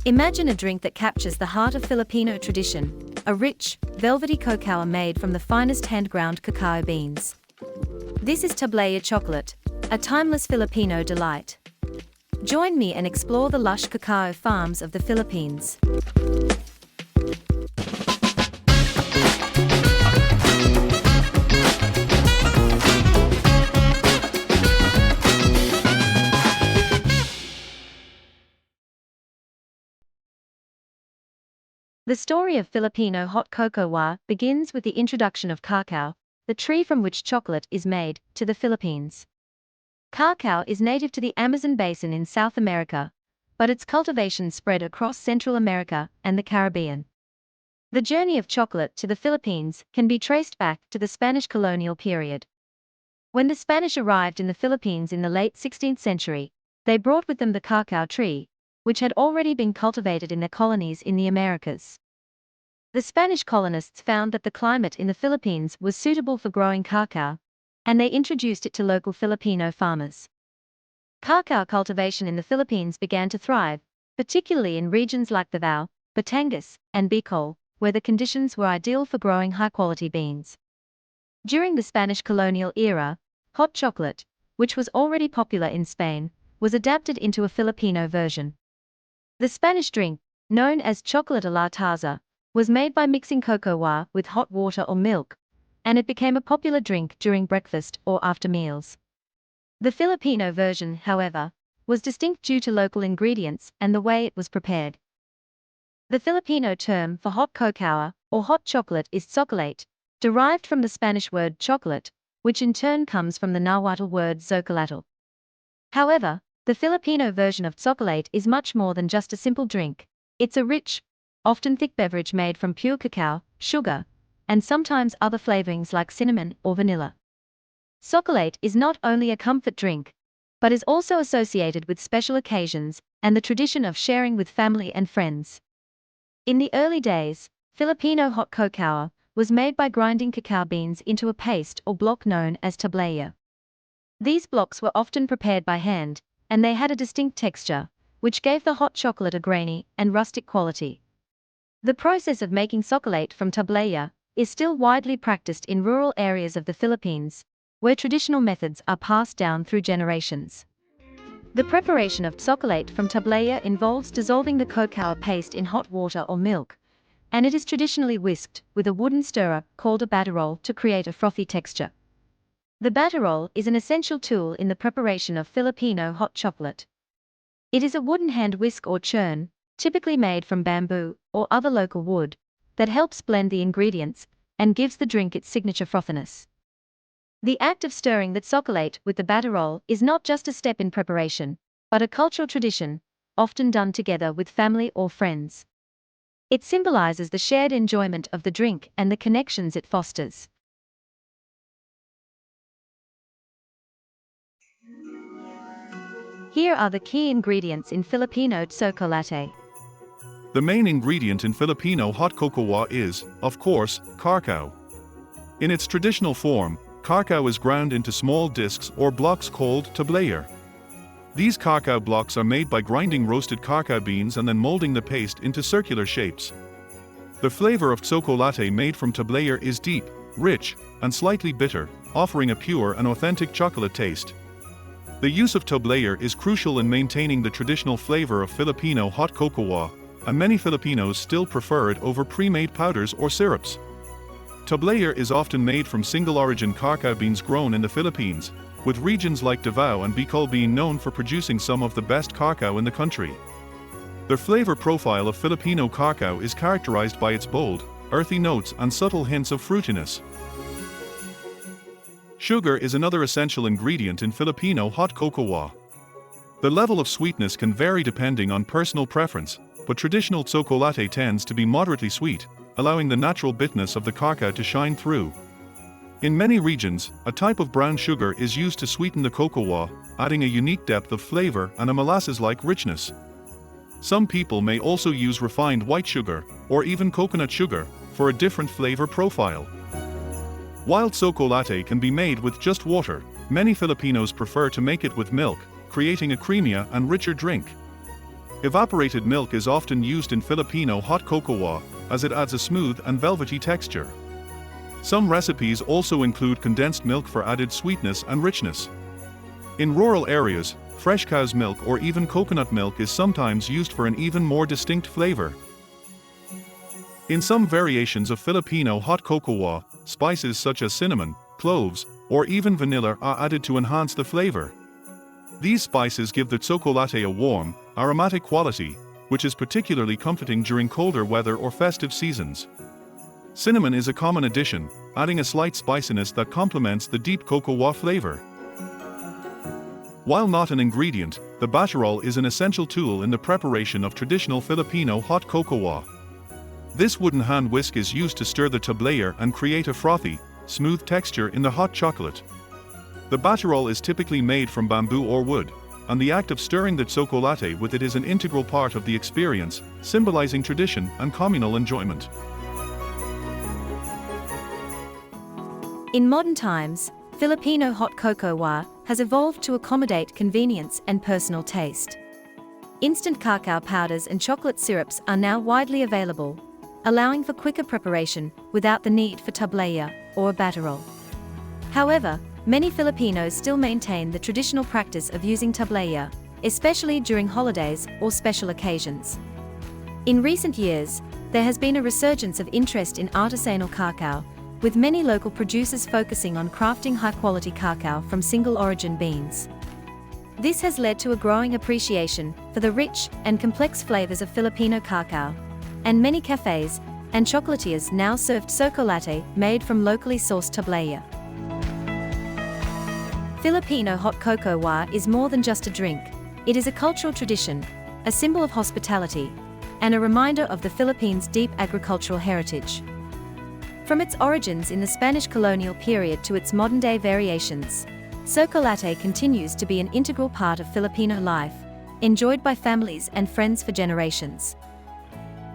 Imagine a drink that captures the heart of Filipino tradition, a rich, velvety cacao made from the finest hand-ground cacao beans. This is Tablea chocolate, a timeless Filipino delight. Join me and explore the lush cacao farms of the Philippines. The story of Filipino hot cocoa begins with the introduction of cacao, the tree from which chocolate is made, to the Philippines. Cacao is native to the Amazon basin in South America, but its cultivation spread across Central America and the Caribbean. The journey of chocolate to the Philippines can be traced back to the Spanish colonial period. When the Spanish arrived in the Philippines in the late 16th century, they brought with them the cacao tree, which had already been cultivated in their colonies in the Americas. The Spanish colonists found that the climate in the Philippines was suitable for growing cacao, and they introduced it to local Filipino farmers. Cacao cultivation in the Philippines began to thrive, particularly in regions like Davao, Batangas, and Bicol, where the conditions were ideal for growing high-quality beans. During the Spanish colonial era, hot chocolate, which was already popular in Spain, was adapted into a Filipino version. The Spanish drink, known as chocolate a la taza, was made by mixing cocoa with hot water or milk, and it became a popular drink during breakfast or after meals. The Filipino version, however, was distinct due to local ingredients and the way it was prepared. The Filipino term for hot cocoa or hot chocolate is tsokolate, derived from the Spanish word chocolate, which in turn comes from the Nahuatl word Tsokolate. However, the Filipino version of tsokolate is much more than just a simple drink. It's a rich, often thick beverage made from pure cacao, sugar, and sometimes other flavorings like cinnamon or vanilla. Tsokolate is not only a comfort drink, but is also associated with special occasions and the tradition of sharing with family and friends. In the early days, Filipino hot cocoa was made by grinding cacao beans into a paste or block known as tablea. These blocks were often prepared by hand, and they had a distinct texture, which gave the hot chocolate a grainy and rustic quality. The process of making tsokolate from tablea is still widely practiced in rural areas of the Philippines, where traditional methods are passed down through generations. The preparation of tsokolate from tablea involves dissolving the cocoa paste in hot water or milk, and it is traditionally whisked with a wooden stirrer called a batirol to create a frothy texture. The batirol is an essential tool in the preparation of Filipino hot chocolate. It is a wooden hand whisk or churn, typically made from bamboo or other local wood, that helps blend the ingredients and gives the drink its signature frothiness. The act of stirring the tsokolate with the batirol is not just a step in preparation, but a cultural tradition, often done together with family or friends. It symbolizes the shared enjoyment of the drink and the connections it fosters. Here are the key ingredients in Filipino tsokolate. The main ingredient in Filipino hot cocoa is, of course, cacao. In its traditional form, cacao is ground into small discs or blocks called tablea. These cacao blocks are made by grinding roasted cacao beans and then molding the paste into circular shapes. The flavor of tsokolate made from tablea is deep, rich, and slightly bitter, offering a pure and authentic chocolate taste. The use of tablea is crucial in maintaining the traditional flavor of Filipino hot cocoa, and many Filipinos still prefer it over pre-made powders or syrups. Tablea is often made from single-origin cacao beans grown in the Philippines, with regions like Davao and Bicol being known for producing some of the best cacao in the country. The flavor profile of Filipino cacao is characterized by its bold, earthy notes and subtle hints of fruitiness. Sugar is another essential ingredient in Filipino hot cocoa. The level of sweetness can vary depending on personal preference, but traditional tsokolate tends to be moderately sweet, allowing the natural bitterness of the cacao to shine through. In many regions, a type of brown sugar is used to sweeten the cocoa, adding a unique depth of flavor and a molasses-like richness. Some people may also use refined white sugar, or even coconut sugar, for a different flavor profile. While tsokolate can be made with just water, many Filipinos prefer to make it with milk, creating a creamier and richer drink. Evaporated milk is often used in Filipino hot cocoa as it adds a smooth and velvety texture. Some recipes also include condensed milk for added sweetness and richness. In rural areas, fresh cow's milk or even coconut milk is sometimes used for an even more distinct flavor. In some variations of Filipino hot cocoa, spices such as cinnamon, cloves, or even vanilla are added to enhance the flavor. These spices give the tsokolate a warm, aromatic quality, which is particularly comforting during colder weather or festive seasons. Cinnamon is a common addition, adding a slight spiciness that complements the deep cocoa flavor. While not an ingredient, the Batirol is an essential tool in the preparation of traditional Filipino hot cocoa. This wooden hand whisk is used to stir the tablea and create a frothy, smooth texture in the hot chocolate. The Batirol is typically made from bamboo or wood, and the act of stirring the tsokolate with it is an integral part of the experience, symbolizing tradition and communal enjoyment. In modern times, Filipino hot cocoa has evolved to accommodate convenience and personal taste. Instant cacao powders and chocolate syrups are now widely available, allowing for quicker preparation without the need for tablea or a Batirol. However, many Filipinos still maintain the traditional practice of using tablea, especially during holidays or special occasions. In recent years, there has been a resurgence of interest in artisanal cacao, with many local producers focusing on crafting high-quality cacao from single-origin beans. This has led to a growing appreciation for the rich and complex flavors of Filipino cacao, and many cafes and chocolatiers now serve Tsokolate made from locally sourced tablea. Filipino hot cocoa is more than just a drink. It is a cultural tradition, a symbol of hospitality, and a reminder of the Philippines' deep agricultural heritage. From its origins in the Spanish colonial period to its modern-day variations, Tsokolate continues to be an integral part of Filipino life, enjoyed by families and friends for generations.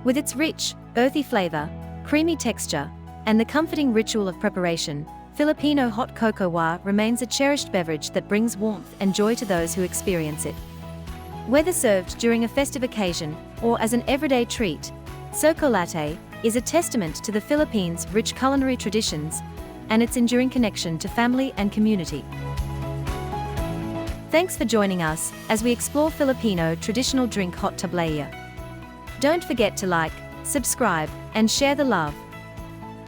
With its rich, earthy flavor, creamy texture, and the comforting ritual of preparation, Filipino hot cocoa remains a cherished beverage that brings warmth and joy to those who experience it. Whether served during a festive occasion or as an everyday treat, Tsokolate is a testament to the Philippines' rich culinary traditions and its enduring connection to family and community. Thanks for joining us as we explore Filipino traditional drink hot tablea. Don't forget to like, subscribe, and share the love.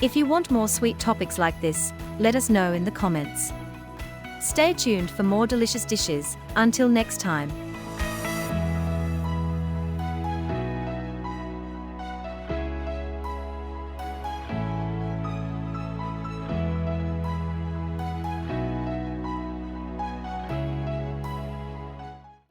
If you want more sweet topics like this, let us know in the comments. Stay tuned for more delicious dishes. Until next time.